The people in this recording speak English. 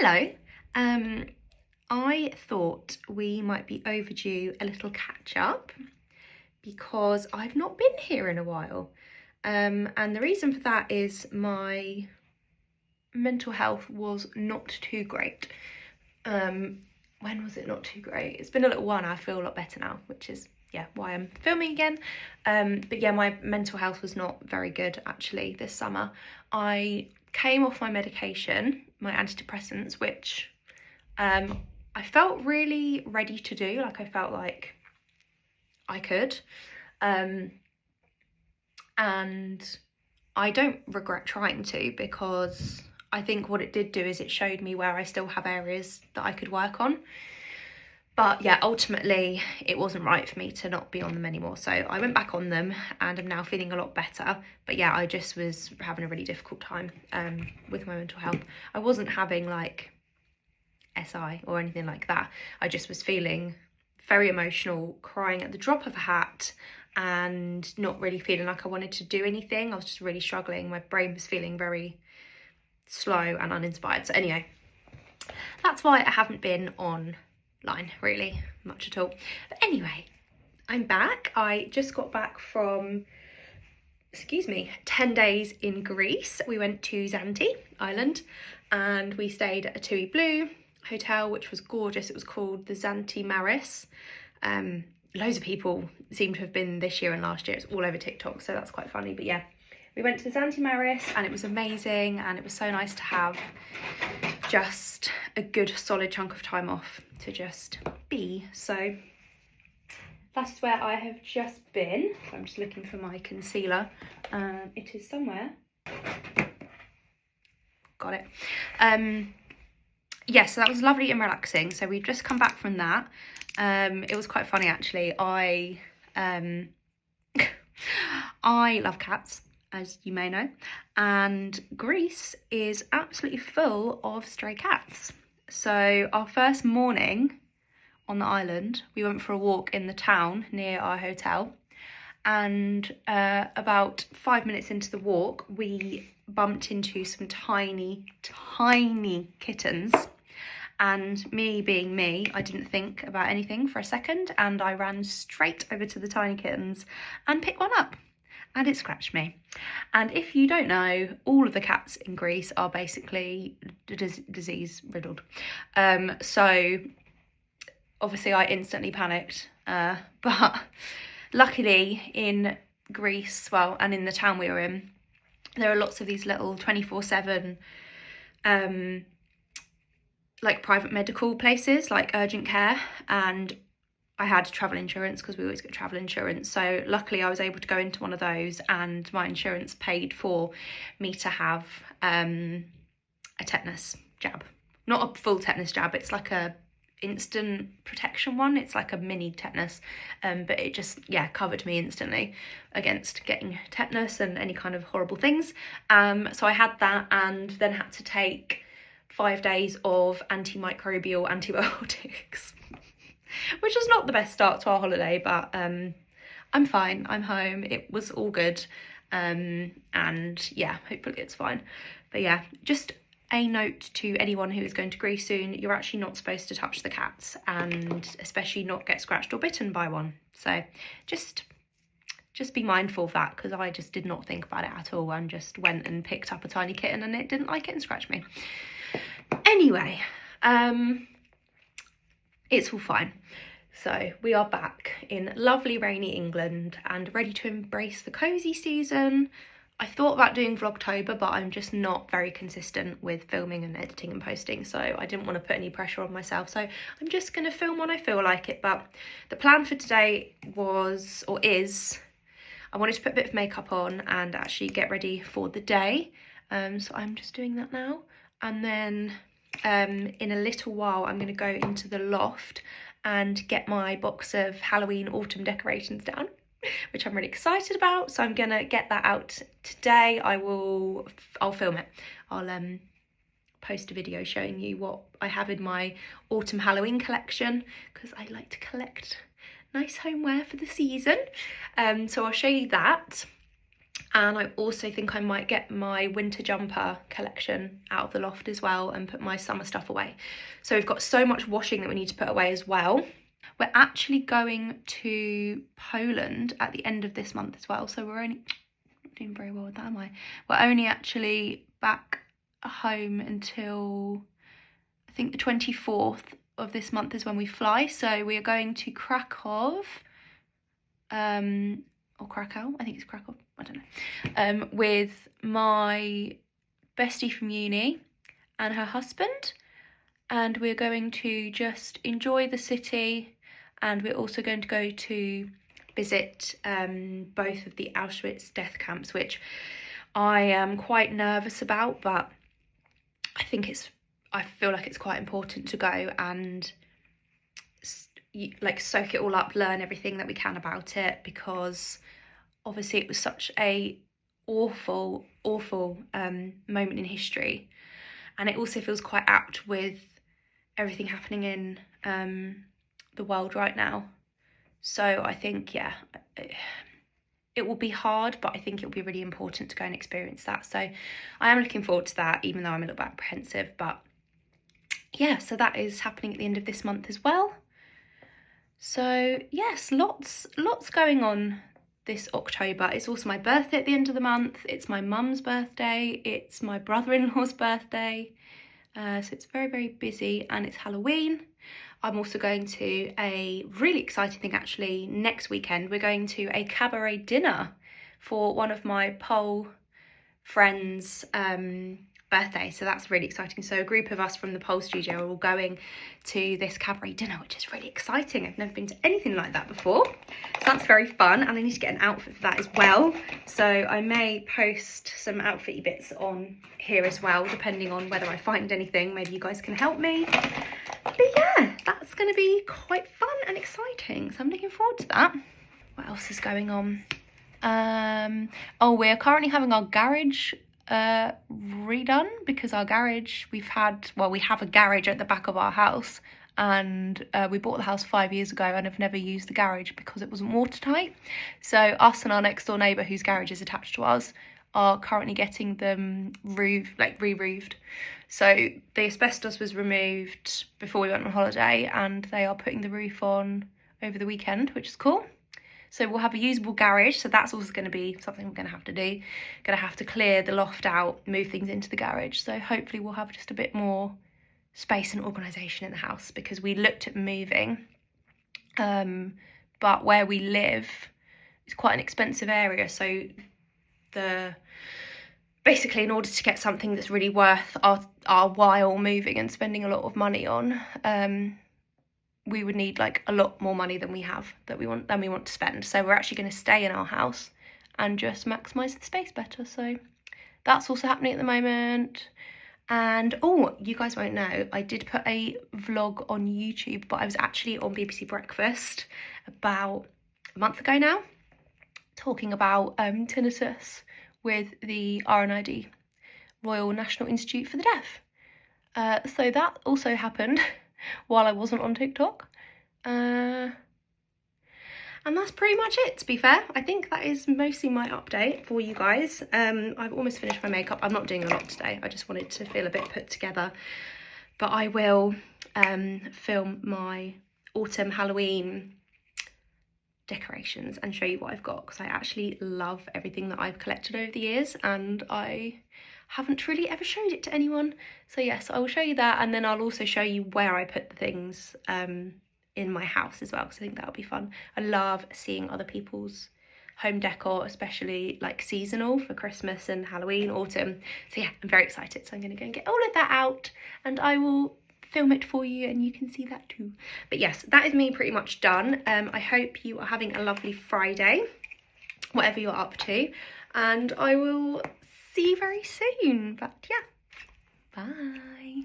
Hello. I thought we might be overdue a little catch up because I've not been here in a while. And the reason for that is my mental health was not too great. When was it not too great? It's been a little while now. I feel a lot better now, which is why I'm filming again. But yeah, my mental health was not very good actually this summer. I came off my medication, my antidepressants, which I felt really ready to do. Like I felt like I could, and I don't regret trying to, because I think what it did do is it showed me where I still have areas that I could work on. But yeah, ultimately it wasn't right for me to not be on them anymore. So I went back on them and I'm now feeling a lot better. But yeah, I just was having a really difficult time with my mental health. I wasn't having like SI or anything like that. I just was feeling very emotional, crying at the drop of a hat, and not really feeling like I wanted to do anything. I was just really struggling. My brain was feeling very slow and uninspired. So anyway, that's why I haven't been online really much at all. But anyway, I'm back. I just got back from 10 days in Greece. We went to Zante Island and we stayed at a Tui Blue hotel, which was gorgeous. It was called the Zante Maris. Loads of people seem to have been this year and last year. It's all over TikTok, so that's quite funny. But yeah, we went to the Zante Maris and it was amazing, and it was so nice to have just a good solid chunk of time off to just be. So that's where I have just been. I'm just looking for my concealer. It is somewhere. Got it. Yeah, so that was lovely and relaxing. So we've just come back from that. It was quite funny actually. I love cats, as you may know, and Greece is absolutely full of stray cats. So our first morning on the island, we went for a walk in the town near our hotel, and about 5 minutes into the walk, we bumped into some tiny kittens. And me being me, I didn't think about anything for a second, and I ran straight over to the tiny kittens and picked one up, and it scratched me. And if you don't know, all of the cats in Greece are basically disease riddled. So obviously I instantly panicked, but luckily in Greece, well, and in the town we were in, there are lots of these little 24/7 like private medical places, like urgent care, and I had travel insurance because we always get travel insurance. So luckily I was able to go into one of those, and my insurance paid for me to have a tetanus jab. Not a full tetanus jab, it's like a instant protection one. It's like a mini tetanus, but it just covered me instantly against getting tetanus and any kind of horrible things. So I had that, and then had to take 5 days of antimicrobial antibiotics, which was not the best start to our holiday, but I'm fine, I'm home, it was all good, and yeah, hopefully it's fine. But yeah, just a note to anyone who is going to Greece soon: you're actually not supposed to touch the cats, and especially not get scratched or bitten by one. So just be mindful of that, because I just did not think about it at all and just went and picked up a tiny kitten and it didn't like it and scratched me. Anyway, it's all fine. So we are back in lovely rainy England and ready to embrace the cosy season. I thought about doing Vlogtober, but I'm just not very consistent with filming and editing and posting, so I didn't want to put any pressure on myself. So I'm just going to film when I feel like it. But the plan for today was, or is, I wanted to put a bit of makeup on and actually get ready for the day. So I'm just doing that now. And then in a little while, I'm going to go into the loft and get my box of Halloween autumn decorations down, which I'm really excited about. So I'm going to get that out today. I'll film it. I'll post a video showing you what I have in my autumn Halloween collection, because I like to collect nice homeware for the season. So I'll show you that. And I also think I might get my winter jumper collection out of the loft as well and put my summer stuff away. So we've got so much washing that we need to put away as well. We're actually going to Poland at the end of this month as well. So we're only not doing very well with that, am I? We're only actually back home until I think the 24th of this month is when we fly. So we are going to Krakow, or Krakow, I think it's Krakow, I don't know, with my bestie from uni and her husband, and we're going to just enjoy the city, and we're also going to go to visit both of the Auschwitz death camps, which I am quite nervous about, but I feel like it's quite important to go and like soak it all up, learn everything that we can about it, because obviously it was such a awful moment in history, and it also feels quite apt with everything happening in the world right now. So I think, yeah, it will be hard, but I think it will be really important to go and experience that. So I am looking forward to that, even though I'm a little bit apprehensive. But yeah, so that is happening at the end of this month as well. So yes, lots going on this October. It's also my birthday at the end of the month. It's my mum's birthday. It's my brother-in-law's birthday. So it's very, very busy, and it's Halloween. I'm also going to a really exciting thing actually next weekend. We're going to a cabaret dinner for one of my pole friends' birthday, so that's really exciting. So a group of us from the pole studio are all going to this cabaret dinner, which is really exciting. I've never been to anything like that before, so that's very fun, and I need to get an outfit for that as well. So I may post some outfitty bits on here as well, depending on whether I find anything. Maybe you guys can help me. But yeah, that's going to be quite fun and exciting, so I'm looking forward to that. What else is going on? Oh, we're currently having our garage redone, because our garage, we have a garage at the back of our house, and we bought the house 5 years ago and have never used the garage because it wasn't watertight. So us and our next door neighbour, whose garage is attached to ours, are currently getting them re-roofed. So the asbestos was removed before we went on holiday, and they are putting the roof on over the weekend, which is cool. So we'll have a usable garage, so that's also going to be something we're going to have to do. Going to have to clear the loft out, move things into the garage. So hopefully we'll have just a bit more space and organisation in the house, because we looked at moving, but where we live is quite an expensive area. So basically, in order to get something that's really worth our while moving and spending a lot of money on, we would need like a lot more money than we want to spend. So we're actually going to stay in our house and just maximise the space better. So that's also happening at the moment. And oh, you guys won't know, I did put a vlog on YouTube, but I was actually on BBC Breakfast about a month ago now, talking about tinnitus with the RNID, Royal National Institute for the Deaf. So that also happened while I wasn't on TikTok. And that's pretty much it, to be fair. I think that is mostly my update for you guys. I've almost finished my makeup. I'm not doing a lot today. I just wanted to feel a bit put together. But I will film my autumn Halloween decorations and show you what I've got, because I actually love everything that I've collected over the years, and I haven't really ever showed it to anyone. So yes, I will show you that, and then I'll also show you where I put the things in my house as well, because I think that'll be fun. I love seeing other people's home decor, especially like seasonal for Christmas and Halloween, autumn. So yeah, I'm very excited. So I'm going to go and get all of that out, and I will film it for you and you can see that too. But yes, that is me pretty much done. I hope you are having a lovely Friday, whatever you're up to, and I will see you very soon. But yeah, bye.